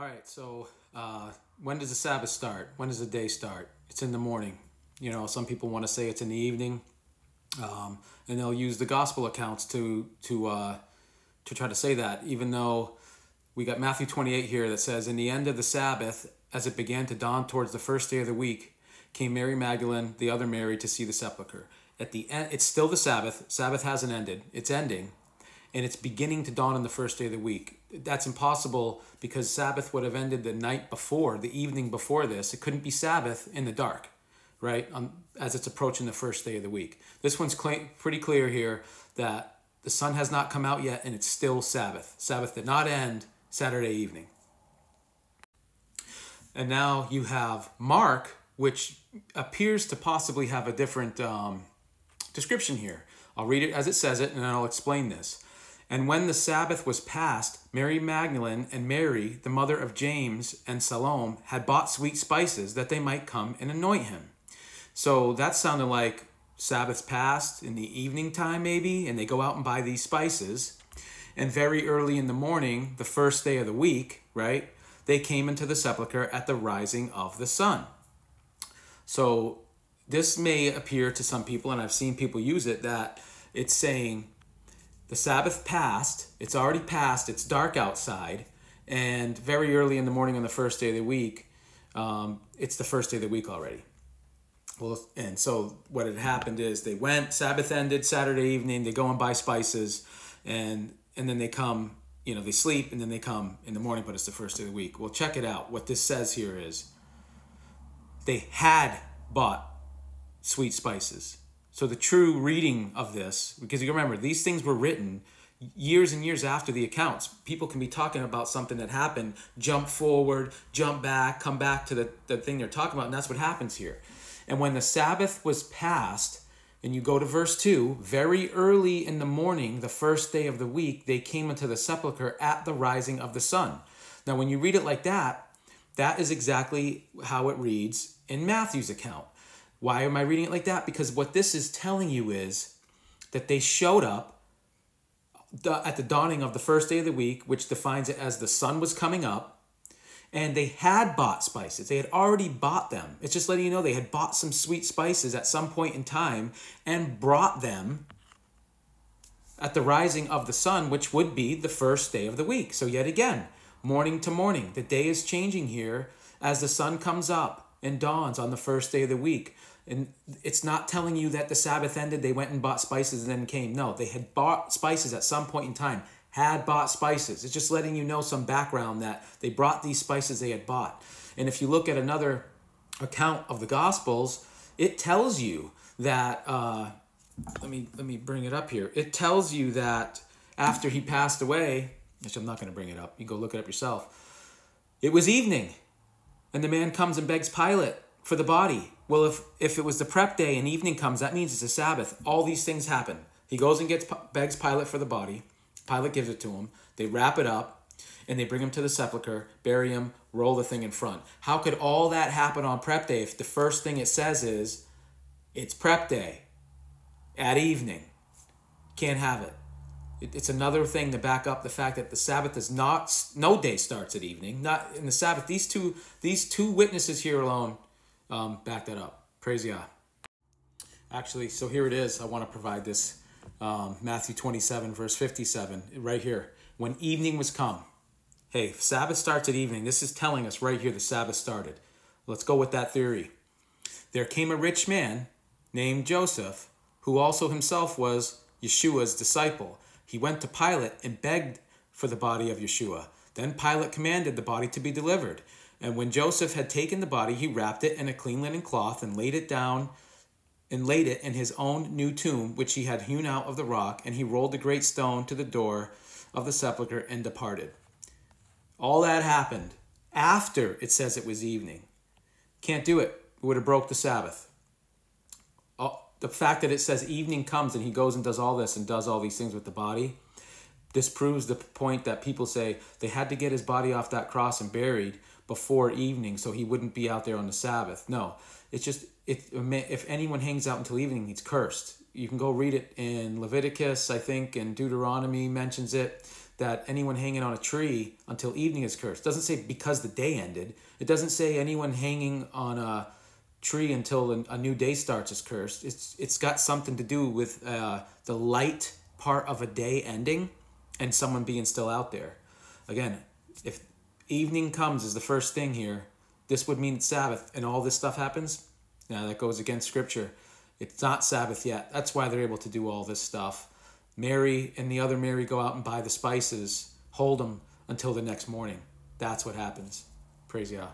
All right, so when does the Sabbath start? When does the day start? It's in the morning. You know, some people want to say it's in the evening, and they'll use the gospel accounts to try to say that. Even though we got Matthew 28 here that says, "In the end of the Sabbath, as it began to dawn towards the first day of the week, came Mary Magdalene, the other Mary, to see the sepulcher." At the end, it's still the Sabbath. Sabbath hasn't ended. It's ending. And it's beginning to dawn on the first day of the week. That's impossible because Sabbath would have ended the night before, the evening before this. It couldn't be Sabbath in the dark, right? As it's approaching the first day of the week. This one's pretty clear here that the sun has not come out yet and it's still Sabbath. Sabbath did not end Saturday evening. And now you have Mark, which appears to possibly have a different description here. I'll read it as it says it and then I'll explain this. "And when the Sabbath was past, Mary Magdalene and Mary, the mother of James and Salome, had bought sweet spices that they might come and anoint him." So that sounded like Sabbath's past in the evening time maybe, and they go out and buy these spices. And very early in the morning, the first day of the week, right, they came into the sepulcher at the rising of the sun. So this may appear to some people, and I've seen people use it, that it's saying the Sabbath passed, it's already passed, it's dark outside, and very early in the morning on the first day of the week, it's the first day of the week already. Well, and so what had happened is they went, Sabbath ended Saturday evening, they go and buy spices, and then they come, you know, they sleep, and then they come in the morning, but it's the first day of the week. Well, check it out. What this says here is they had bought sweet spices. So the true reading of this, because you remember, these things were written years and years after the accounts. People can be talking about something that happened, jump forward, jump back, come back to the thing they're talking about, and that's what happens here. "And when the Sabbath was past," and you go to verse 2, "very early in the morning, the first day of the week, they came into the sepulcher at the rising of the sun." Now, when you read it like that, that is exactly how it reads in Matthew's account. Why am I reading it like that? Because what this is telling you is that they showed up at the dawning of the first day of the week, which defines it as the sun was coming up, and they had bought spices. They had already bought them. It's just letting you know they had bought some sweet spices at some point in time and brought them at the rising of the sun, which would be the first day of the week. So yet again, morning to morning, the day is changing here as the sun comes up and dawns on the first day of the week. And it's not telling you that the Sabbath ended, they went and bought spices and then came. No, they had bought spices at some point in time, had bought spices. It's just letting you know some background that they brought these spices they had bought. And if you look at another account of the Gospels, it tells you that, let me bring it up here. It tells you that after he passed away, which I'm not going to bring it up, you go look it up yourself, it was evening. And the man comes and begs Pilate for the body. Well, if it was the prep day and evening comes, that means it's a Sabbath. All these things happen. He goes and begs Pilate for the body. Pilate gives it to him. They wrap it up, and they bring him to the sepulcher, bury him, roll the thing in front. How could all that happen on prep day if the first thing it says is, it's prep day at evening? Can't have it. It's another thing to back up the fact that the Sabbath is not, no day starts at evening. Not in the Sabbath. These two witnesses here alone back that up. Praise Yah. Actually, so here it is. I want to provide this. Matthew 27, verse 57, right here. "When evening was come." Hey, Sabbath starts at evening. This is telling us right here the Sabbath started. Let's go with that theory. "There came a rich man named Joseph, who also himself was Yeshua's disciple. He went to Pilate and begged for the body of Yeshua. Then Pilate commanded the body to be delivered. And when Joseph had taken the body, he wrapped it in a clean linen cloth and laid it in his own new tomb, which he had hewn out of the rock, and he rolled the great stone to the door of the sepulcher and departed." All that happened after it says it was evening. Can't do it. It would have broke the Sabbath. The fact that it says evening comes and he goes and does all this and does all these things with the body, this proves the point that people say they had to get his body off that cross and buried before evening so he wouldn't be out there on the Sabbath. No, it's just, if anyone hangs out until evening, he's cursed. You can go read it in Leviticus, I think, and Deuteronomy mentions it, that anyone hanging on a tree until evening is cursed. It doesn't say because the day ended. It doesn't say anyone hanging on a tree until a new day starts is cursed. It's got something to do with the light part of a day ending and someone being still out there. Again, if evening comes as the first thing here, this would mean it's Sabbath, and all this stuff happens. Now that goes against Scripture. It's not Sabbath yet. That's why they're able to do all this stuff. Mary and the other Mary go out and buy the spices, hold them until the next morning. That's what happens. Praise Yah.